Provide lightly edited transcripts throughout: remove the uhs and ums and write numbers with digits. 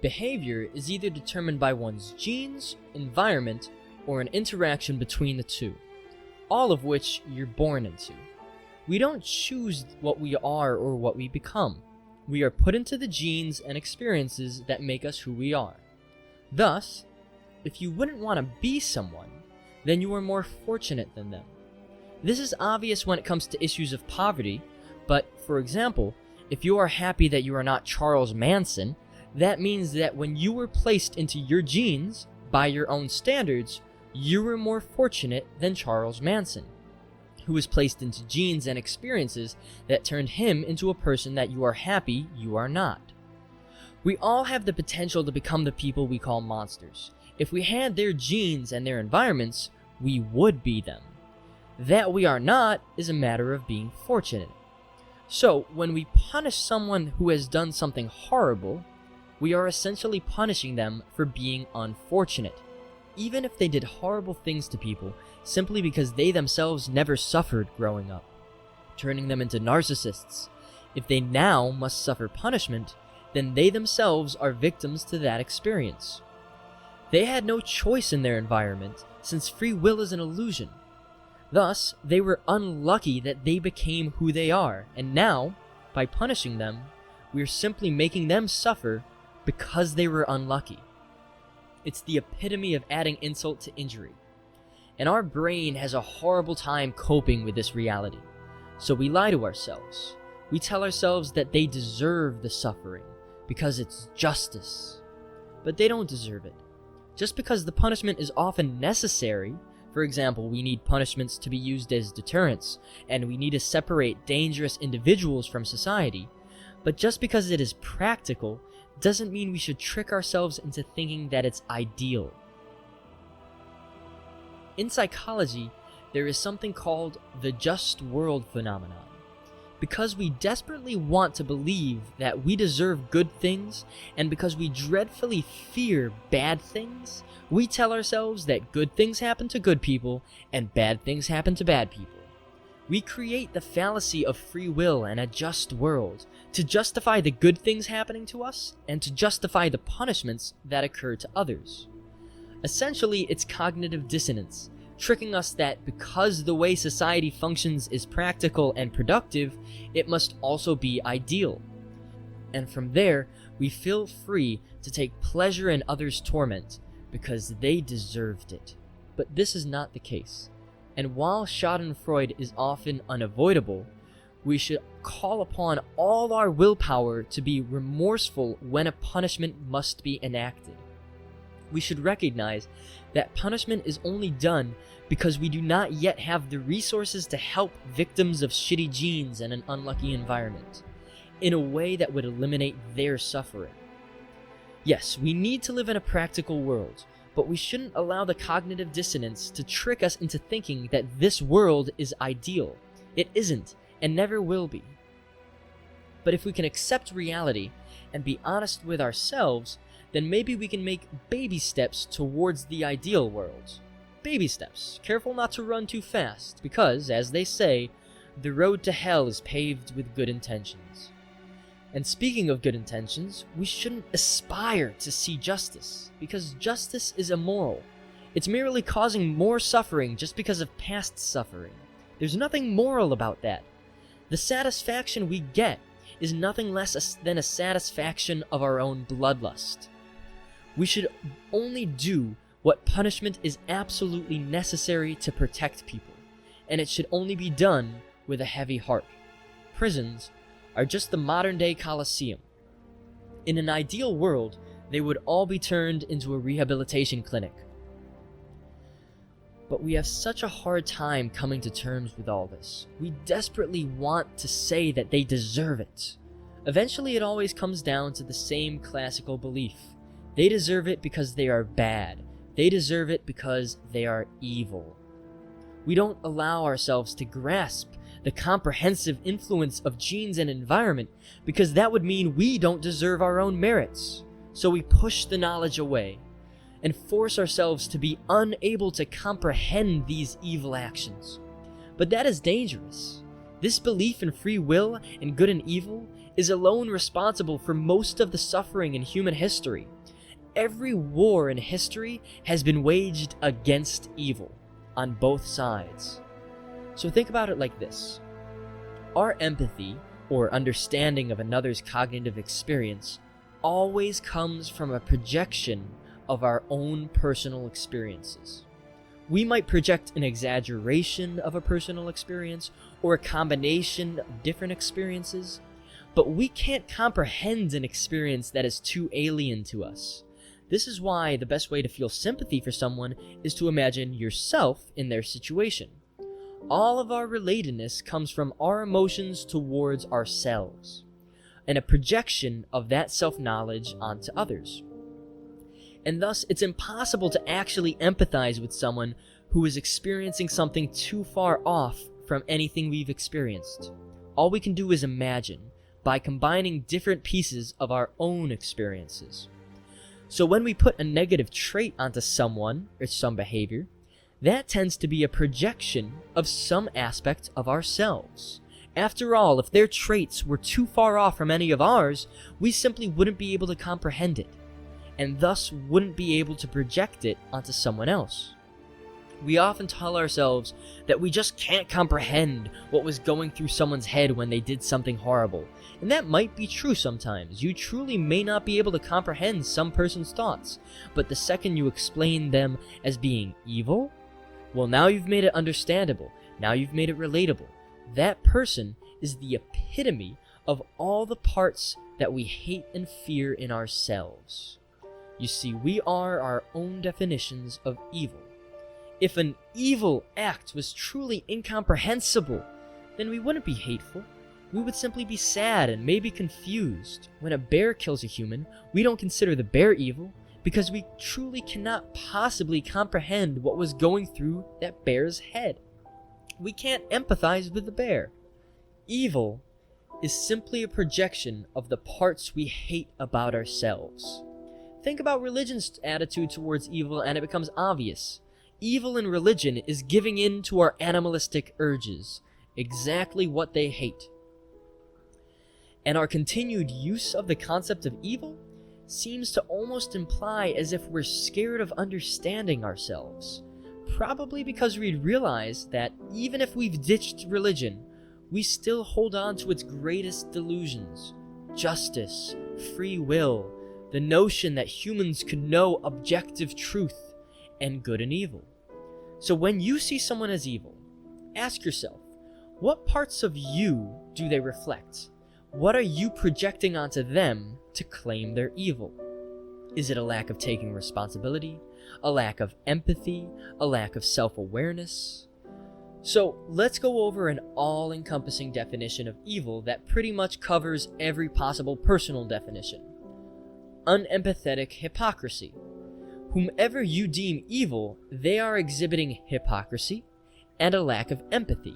Behavior is either determined by one's genes, environment, or an interaction between the two, all of which you're born into. We don't choose what we are or what we become. We are put into the genes and experiences that make us who we are. Thus, if you wouldn't want to be someone, then you are more fortunate than them. This is obvious when it comes to issues of poverty, but for example, if you are happy that you are not Charles Manson, that means that when you were placed into your genes, by your own standards, you were more fortunate than Charles Manson, who was placed into genes and experiences that turned him into a person that you are happy you are not. We all have the potential to become the people we call monsters. If we had their genes and their environments, we would be them. That we are not is a matter of being fortunate. So, when we punish someone who has done something horrible, we are essentially punishing them for being unfortunate, even if they did horrible things to people simply because they themselves never suffered growing up, turning them into narcissists. If they now must suffer punishment, then they themselves are victims to that experience. They had no choice in their environment, since free will is an illusion. Thus, they were unlucky that they became who they are, and now, by punishing them, we are simply making them suffer because they were unlucky. It's the epitome of adding insult to injury. And our brain has a horrible time coping with this reality. So we lie to ourselves. We tell ourselves that they deserve the suffering because it's justice. But they don't deserve it. Just because the punishment is often necessary, for example, we need punishments to be used as deterrents, and we need to separate dangerous individuals from society, but just because it is practical doesn't mean we should trick ourselves into thinking that it's ideal. In psychology, there is something called the just world phenomenon. Because we desperately want to believe that we deserve good things, and because we dreadfully fear bad things, we tell ourselves that good things happen to good people and bad things happen to bad people. We create the fallacy of free will and a just world to justify the good things happening to us and to justify the punishments that occur to others. Essentially, it's cognitive dissonance, tricking us that because the way society functions is practical and productive, it must also be ideal. And from there, we feel free to take pleasure in others' torment because they deserved it. But this is not the case. And while Schadenfreude is often unavoidable, we should call upon all our willpower to be remorseful when a punishment must be enacted. We should recognize that punishment is only done because we do not yet have the resources to help victims of shitty genes and an unlucky environment, in a way that would eliminate their suffering. Yes, we need to live in a practical world, but we shouldn't allow the cognitive dissonance to trick us into thinking that this world is ideal. It isn't, and never will be. But if we can accept reality and be honest with ourselves, then maybe we can make baby steps towards the ideal world. Baby steps, careful not to run too fast, because, as they say, the road to hell is paved with good intentions. And speaking of good intentions, we shouldn't aspire to see justice, because justice is immoral. It's merely causing more suffering just because of past suffering. There's nothing moral about that. The satisfaction we get is nothing less than a satisfaction of our own bloodlust. We should only do what punishment is absolutely necessary to protect people, and it should only be done with a heavy heart. Prisons are just the modern-day Colosseum. In an ideal world, they would all be turned into a rehabilitation clinic. But we have such a hard time coming to terms with all this. We desperately want to say that they deserve it. Eventually, it always comes down to the same classical belief. They deserve it because they are bad. They deserve it because they are evil. We don't allow ourselves to grasp the comprehensive influence of genes and environment because that would mean we don't deserve our own merits. So we push the knowledge away and force ourselves to be unable to comprehend these evil actions. But that is dangerous. This belief in free will and good and evil is alone responsible for most of the suffering in human history. Every war in history has been waged against evil on both sides. So think about it like this. Our empathy, or understanding of another's cognitive experience, always comes from a projection of our own personal experiences. We might project an exaggeration of a personal experience or a combination of different experiences, but we can't comprehend an experience that is too alien to us. This is why the best way to feel sympathy for someone is to imagine yourself in their situation. All of our relatedness comes from our emotions towards ourselves, and a projection of that self-knowledge onto others. And thus, it's impossible to actually empathize with someone who is experiencing something too far off from anything we've experienced. All we can do is imagine, by combining different pieces of our own experiences. So when we put a negative trait onto someone or some behavior, that tends to be a projection of some aspect of ourselves. After all, if their traits were too far off from any of ours, we simply wouldn't be able to comprehend it, and thus wouldn't be able to project it onto someone else. We often tell ourselves that we just can't comprehend what was going through someone's head when they did something horrible. And that might be true sometimes. You truly may not be able to comprehend some person's thoughts. But the second you explain them as being evil, well, now you've made it understandable. Now you've made it relatable. That person is the epitome of all the parts that we hate and fear in ourselves. You see, we are our own definitions of evil. If an evil act was truly incomprehensible, then we wouldn't be hateful. We would simply be sad and maybe confused. When a bear kills a human, we don't consider the bear evil because we truly cannot possibly comprehend what was going through that bear's head. We can't empathize with the bear. Evil is simply a projection of the parts we hate about ourselves. Think about religion's attitude towards evil and it becomes obvious. Evil in religion is giving in to our animalistic urges, exactly what they hate. And our continued use of the concept of evil seems to almost imply as if we're scared of understanding ourselves. Probably because we'd realize that even if we've ditched religion, we still hold on to its greatest delusions: justice, free will, the notion that humans could know objective truth, and good and evil. So when you see someone as evil, ask yourself, what parts of you do they reflect? What are you projecting onto them to claim they're evil? Is it a lack of taking responsibility? A lack of empathy? A lack of self-awareness? So let's go over an all-encompassing definition of evil that pretty much covers every possible personal definition. Unempathetic hypocrisy. Whomever you deem evil, they are exhibiting hypocrisy and a lack of empathy.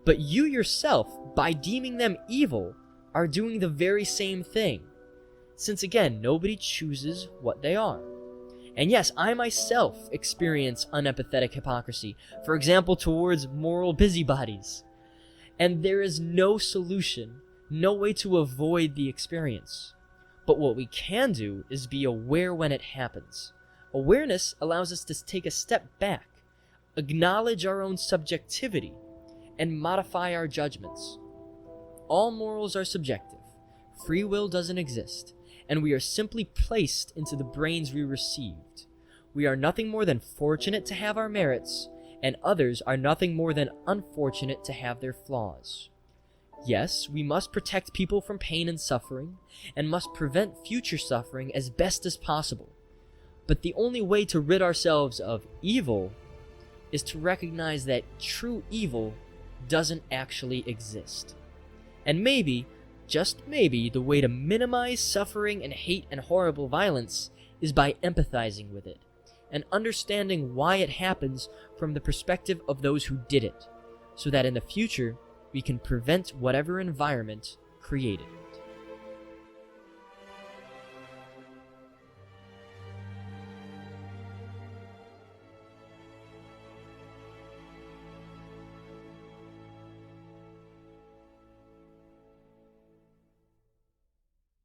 But you yourself, by deeming them evil, are doing the very same thing. Since again, nobody chooses what they are. And yes, I myself experience unempathetic hypocrisy, for example, towards moral busybodies. And there is no solution, no way to avoid the experience. But what we can do is be aware when it happens. Awareness allows us to take a step back, acknowledge our own subjectivity, and modify our judgments. All morals are subjective. Free will doesn't exist, and we are simply placed into the brains we received. We are nothing more than fortunate to have our merits, and others are nothing more than unfortunate to have their flaws. Yes, we must protect people from pain and suffering, and must prevent future suffering as best as possible. But the only way to rid ourselves of evil is to recognize that true evil doesn't actually exist. And maybe, just maybe, the way to minimize suffering and hate and horrible violence is by empathizing with it, and understanding why it happens from the perspective of those who did it, so that in the future we can prevent whatever environment created.